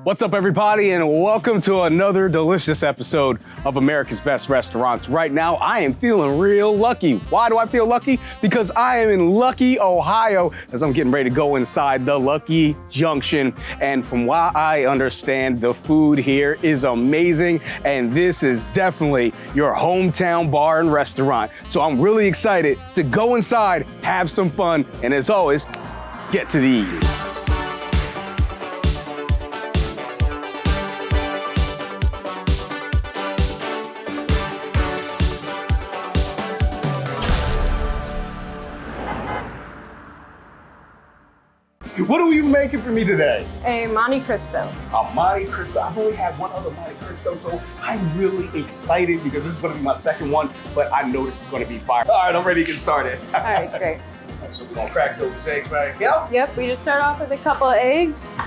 What's up, everybody, and welcome to another delicious episode of America's Best Restaurants. Right now, I am feeling real lucky. Why do I feel lucky? Because I am in Luckey, Ohio, as I'm getting ready to go inside the Luckey Junction. And from what I understand, the food here is amazing, and this is definitely your hometown bar and restaurant. So I'm really excited to go inside, have some fun, and as always, get to the eating. What are you making for me today? A Monte Cristo. A Monte Cristo. I've only had one other Monte Cristo, so I'm really excited because this is going to be my second one, but I know this is going to be fire. All right, I'm ready to get started. All right, great. So we're going to crack those eggs right here. Yep, we just start off with a couple of eggs,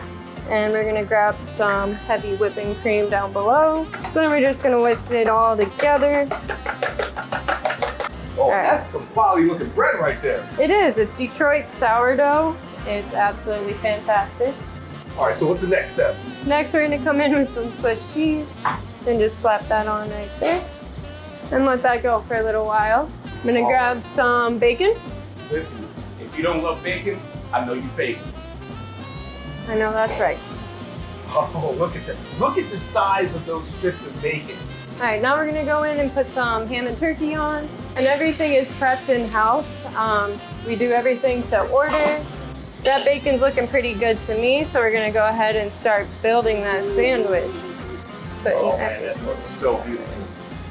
and we're going to grab some heavy whipping cream down below. So then we're just going to whisk it all together. Oh, right. That's some quality looking bread right there. It is. It's Detroit sourdough. It's absolutely fantastic. All right, so what's the next step? Next, we're gonna come in with some Swiss cheese and just slap that on right there and let that go for a little while. I'm gonna grab some bacon. Listen, if you don't love bacon, I know you fake it. I know that's right. Oh, look at that. Look at the size of those strips of bacon. All right, now we're gonna go in and put some ham and turkey on, and everything is prepped in-house. We do everything to order. That bacon's looking pretty good to me, so we're gonna go ahead and start building that sandwich. Oh man, that looks so beautiful,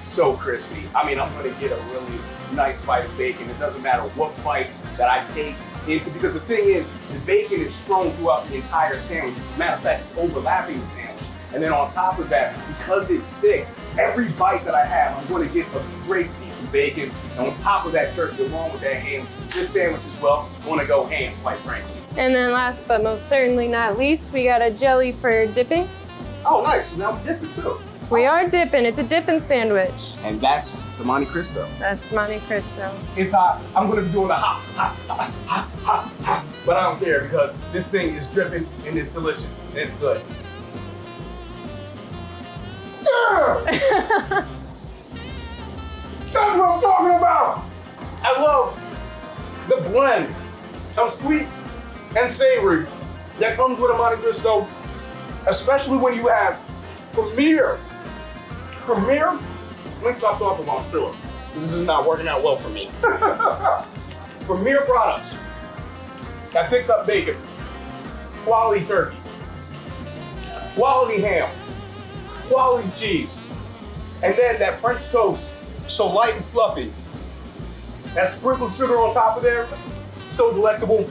so crispy. I mean, I'm gonna get a really nice bite of bacon. It doesn't matter what bite that I take into, because the thing is, the bacon is strewn throughout the entire sandwich. As a matter of fact, it's overlapping the sandwich. And then on top of that, because it's thick, every bite that I have, I'm gonna get a great piece of bacon. And on top of that turkey, along with that ham, this sandwich as well, gonna go ham, quite frankly. And then last but most certainly not least, we got a jelly for dipping. Oh, nice. So now we're dipping too. We are dipping. It's a dipping sandwich. And that's the Monte Cristo. That's Monte Cristo. It's hot. I'm going to be doing the hot. But I don't care because this thing is dripping and it's delicious. And it's good. Yeah! That's what I'm talking about. I love the blend of sweet and savory that comes with a Monte Cristo, especially when you have Premier. Let me stop talking about Stewart. This is not working out well for me. Premier products. That thick up bacon, quality turkey, quality ham, quality cheese, and then that French toast, so light and fluffy. That sprinkled sugar on top of there, so delectable.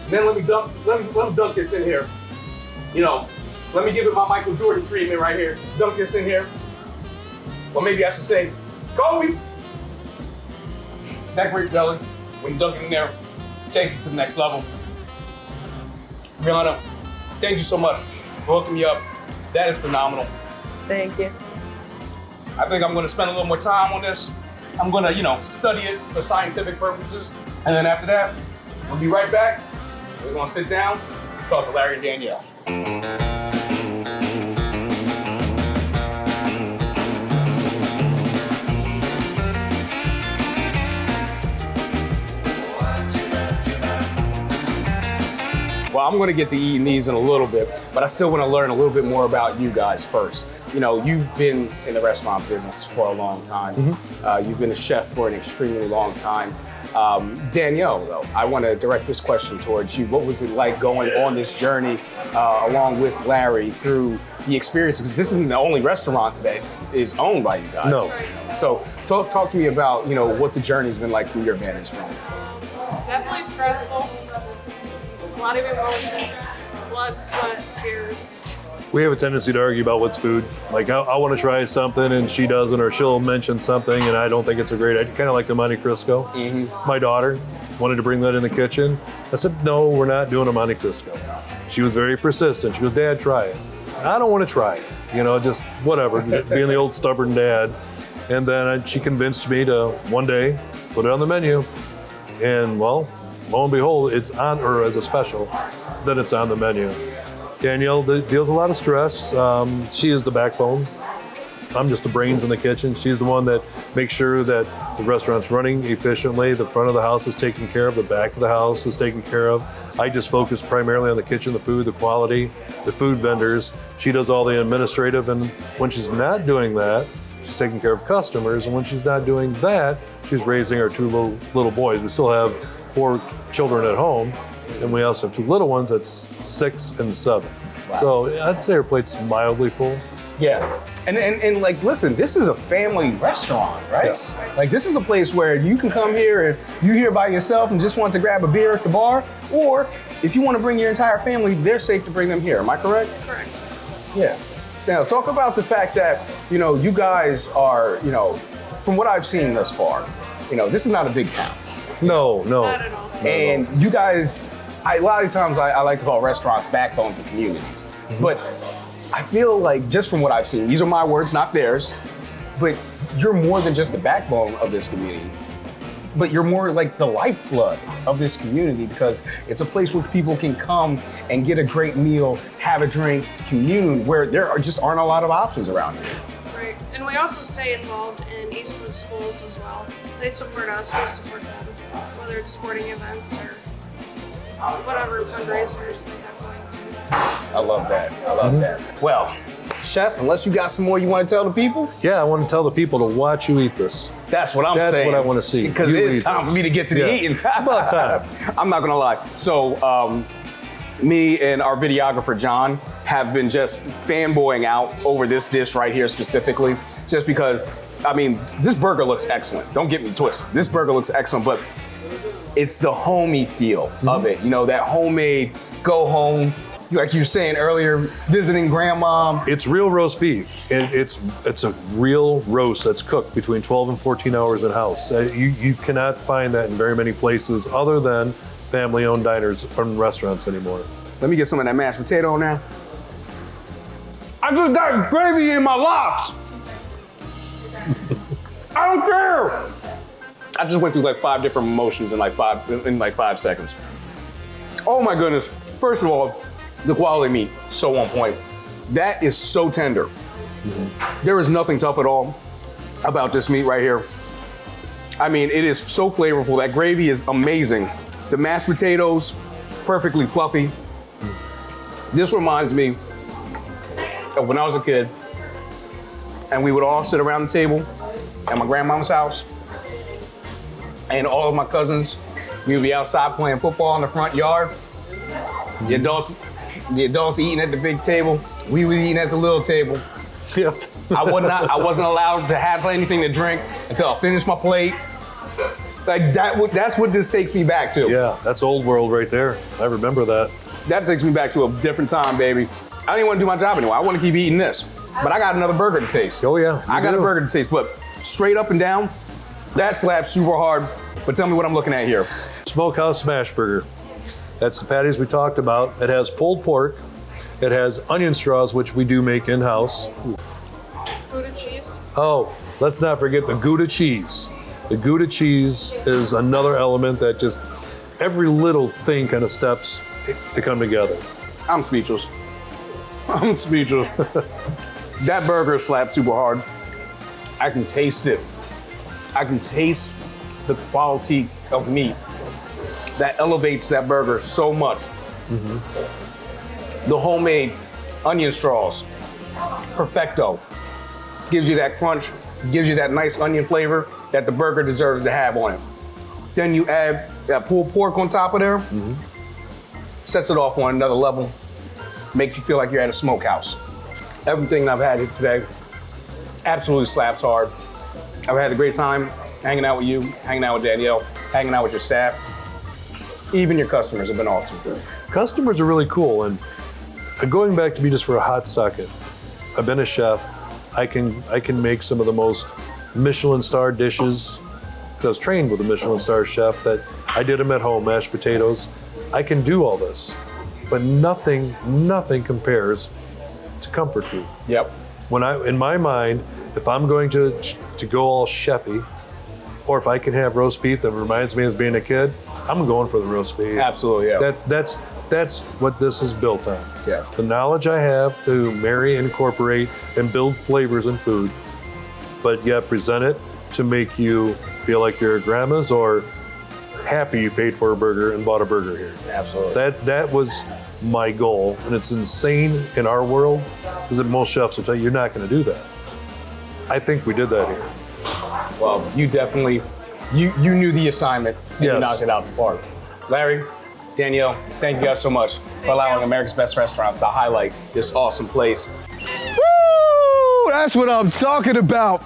Then let me dunk this in here. You know, let me give it my Michael Jordan treatment right here. Dunk this in here. Or maybe I should say, Kobe. That great jelly, when you dunk it in there, takes it to the next level. Rihanna, thank you so much for hooking me up. That is phenomenal. Thank you. I think I'm gonna spend a little more time on this. I'm gonna, study it for scientific purposes. And then after that, we'll be right back. We're gonna sit down and talk to Larry and Danielle. Well, I'm gonna get to eating these in a little bit, but I still wanna learn a little bit more about you guys first. You've been in the restaurant business for a long time. Mm-hmm. You've been a chef for an extremely long time. Danielle, though, I want to direct this question towards you. What was it like going on this journey along with Larry through the experiences? This isn't the only restaurant that is owned by you guys. No. So talk to me about, what the journey's been like from your vantage point. Definitely stressful. A lot of emotions. Blood, sweat, tears. We have a tendency to argue about what's food. Like I want to try something and she doesn't, or she'll mention something and I don't think it's a great idea. Kind of like the Monte Cristo. Mm-hmm. My daughter wanted to bring that in the kitchen. I said, no, we're not doing a Monte Cristo. She was very persistent. She goes, Dad, try it. I don't want to try it. Just whatever, being the old stubborn dad. And then she convinced me to one day put it on the menu. And well, lo and behold, it's on, or as a special, then it's on the menu. Danielle deals a lot of stress. She is the backbone. I'm just the brains in the kitchen. She's the one that makes sure that the restaurant's running efficiently. The front of the house is taken care of. The back of the house is taken care of. I just focus primarily on the kitchen, the food, the quality, the food vendors. She does all the administrative, and when she's not doing that, she's taking care of customers. And when she's not doing that, she's raising our two little boys. We still have 4 children at home, and we also have 2 little ones. That's 6 and 7. Wow. So I'd say her plate's mildly full. Yeah. And like, listen, this is a family restaurant, right? Yes. Like, this is a place where you can come here if you're here by yourself and just want to grab a beer at the bar, or if you want to bring your entire family, they're safe to bring them here. Am I correct? Correct. Yeah. Now, talk about the fact that, you guys are, from what I've seen thus far, this is not a big town. No. Not at all. And you guys, a lot of times I like to call restaurants backbones of communities. Mm-hmm. But I feel like, just from what I've seen, these are my words, not theirs, but you're more than just the backbone of this community. But you're more like the lifeblood of this community, because it's a place where people can come and get a great meal, have a drink, commune, where just aren't a lot of options around here. Right. And we also stay involved in Eastwood schools as well. They support us, we support them, whether it's sporting events or whatever fundraisers they have going on. I love that. I love that. Well, Chef, unless you got some more you want to tell the people? Yeah, I want to tell the people to watch you eat this. That's what I'm saying. That's what I want to see. Because it's time for me to get to the eating. It's about time. I'm not going to lie. So, me and our videographer, John, have been just fanboying out over this dish right here specifically, just because, this burger looks excellent. Don't get me twisted. This burger looks excellent, but it's the homey feel of it. That homemade, go home, like you were saying earlier, visiting grandma. It's real roast beef. It's a real roast that's cooked between 12 and 14 hours in house. You cannot find that in very many places other than family-owned diners and restaurants anymore. Let me get some of that mashed potato now. I just got gravy in my lox. I don't care. I just went through like 5 different emotions in like 5 seconds. Oh my goodness. First of all, the quality meat, so on point. That is so tender. Mm-hmm. There is nothing tough at all about this meat right here. It is so flavorful. That gravy is amazing. The mashed potatoes, perfectly fluffy. This reminds me of when I was a kid, and we would all sit around the table at my grandmama's house, and all of my cousins, we would be outside playing football in the front yard. The adults eating at the big table, we were eating at the little table. Yep. I wasn't allowed to have anything to drink until I finished my plate. Like that's what this takes me back to. Yeah, that's old world right there. I remember that. That takes me back to a different time, baby. I don't even want to do my job anymore. I want to keep eating this. But I got another burger to taste. Oh yeah. I got a burger to taste, but straight up and down, that slaps super hard. But tell me what I'm looking at here. Smokehouse smash burger. That's the patties we talked about. It has pulled pork. It has onion straws, which we do make in-house. Gouda cheese. Oh, let's not forget the Gouda cheese. The Gouda cheese is another element that just every little thing kind of steps to come together. I'm speechless. I'm speechless. That burger slaps super hard. I can taste it. I can taste the quality of meat that elevates that burger so much. Mm-hmm. The homemade onion straws, perfecto. Gives you that crunch, gives you that nice onion flavor that the burger deserves to have on it. Then you add that pulled pork on top of there, sets it off on another level, makes you feel like you're at a smokehouse. Everything I've had here today absolutely slaps hard. I've had a great time hanging out with you, hanging out with Danielle, hanging out with your staff. Even your customers have been awesome. Customers are really cool, and going back to me just for a hot second, I've been a chef. I can make some of the most Michelin star dishes. I was trained with a Michelin star chef that I did them at home, mashed potatoes. I can do all this, but nothing compares to comfort food. Yep. In my mind, if I'm going to go all chefy, or if I can have roast beef that reminds me of being a kid, I'm going for the roast beef. Absolutely, yeah. That's That's what this is built on. Yeah. The knowledge I have to marry, incorporate, and build flavors in food, but yet present it to make you feel like you're at grandma's or happy you paid for a burger and bought a burger here. Absolutely. That was my goal, and it's insane in our world because most chefs will tell you you're not going to do that. I think we did that here. Well, you definitely, you knew the assignment and you Yes. knocked it out the park. Larry, Danielle, thank you guys so much for allowing America's Best Restaurants to highlight this awesome place. Woo! That's what I'm talking about.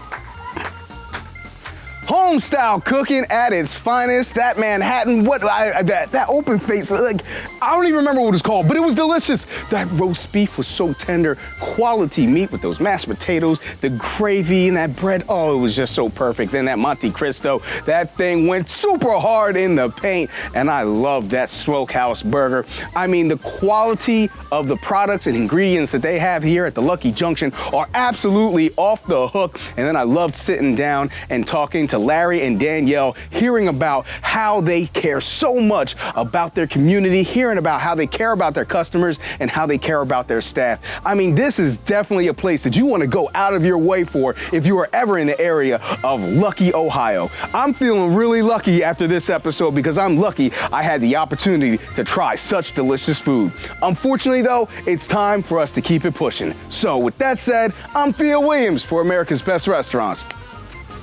Home style cooking at its finest. That Manhattan, that open face, like, I don't even remember what it was called, but it was delicious. That roast beef was so tender. Quality meat with those mashed potatoes, the gravy and that bread. Oh, it was just so perfect. Then that Monte Cristo, that thing went super hard in the paint. And I love that smokehouse burger. I mean, the quality of the products and ingredients that they have here at the Luckey Junction are absolutely off the hook. And then I loved sitting down and talking to Larry and Danielle, hearing about how they care so much about their community, hearing about how they care about their customers and how they care about their staff. I mean, this is definitely a place that you want to go out of your way for if you are ever in the area of Luckey, Ohio. I'm feeling really lucky after this episode because I'm lucky I had the opportunity to try such delicious food. Unfortunately, though, it's time for us to keep it pushing. So with that said, I'm Theo Williams for America's Best Restaurants.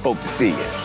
Hope to see you.